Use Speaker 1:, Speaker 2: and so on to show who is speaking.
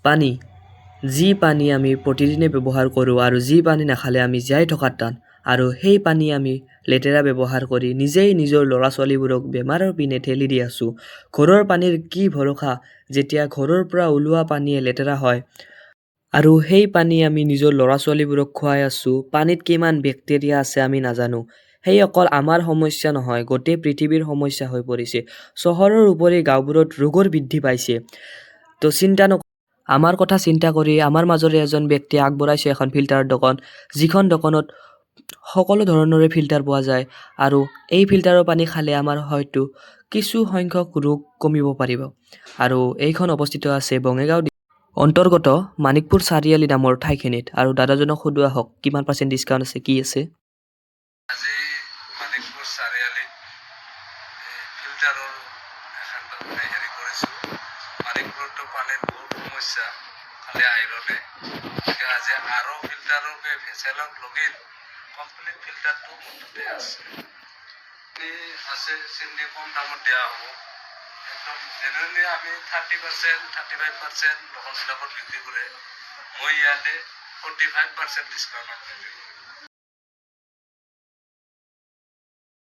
Speaker 1: পানী যি পানী আমি প্ৰতিদিনে ব্যৱহাৰ কৰোঁ আৰু যি পানী নাখালে আমি জীয়াই থকাত টান আৰু সেই পানী আমি লেতেৰা ব্যৱহাৰ কৰি নিজেই নিজৰ ল'ৰা ছোৱালীবোৰক বেমাৰৰ পিনে ঠেলি দি আছোঁ। ঘৰৰ পানীৰ কি ভৰসা যেতিয়া ঘৰৰ পৰা ওলোৱা পানীয়ে লেতেৰা হয় আৰু সেই পানী আমি নিজৰ ল'ৰা ছোৱালীবোৰক খুৱাই আছোঁ। পানীত কিমান বেক্টেৰিয়া আছে আমি নাজানো। সেই অকল আমাৰ সমস্যা নহয়, গোটেই পৃথিৱীৰ সমস্যা হৈ পৰিছে। চহৰৰ উপৰি গাঁওবোৰত ৰোগৰ বৃদ্ধি পাইছে। তো চিন্তা আমাৰ কথা চিন্তা কৰি আমাৰ মাজৰে এজন ব্যক্তিয়ে আগবঢ়াইছে এখন ফিল্টাৰ দোকান, যিখন দোকানত সকলো ধৰণৰে ফিল্টাৰ পোৱা যায় আৰু এই ফিল্টাৰৰ পানী খালে আমাৰ হয়তো কিছু সংখ্যক ৰোগ কমিব পাৰিব। আৰু এইখন অৱস্থিত আছে বঙাইগাঁও অন্তৰ্গত মানিকপুৰ চাৰিআলি নামৰ ঠাইখিনিত। আৰু দাদাজনক সোধোৱা হওক কিমান % ডিছকাউণ্ট আছে, কি আছে।
Speaker 2: আজি মানিকপুৰ চাৰিআলিত ফিল্টাৰৰ এখন হেৰি কৰিছোঁ। মানিকপুৰতো পানীৰ বহুত সমস্যা, খালি আইৰনে। গতিকে আজি আৰু ফিল্টাৰকে ভেচেলক লগিন কমপ্লিট ফিল্টাৰটো মুঠতে আছে। আছে চিন্নি কম দামত দিয়া হ'ব। একদম জেনেৰেলি আমি 30%, 35% দোকানবিলাকত বিক্ৰী কৰে। মই ইয়াতে 45% ডিছকাউণ্টত বিক্ৰী কৰোঁ।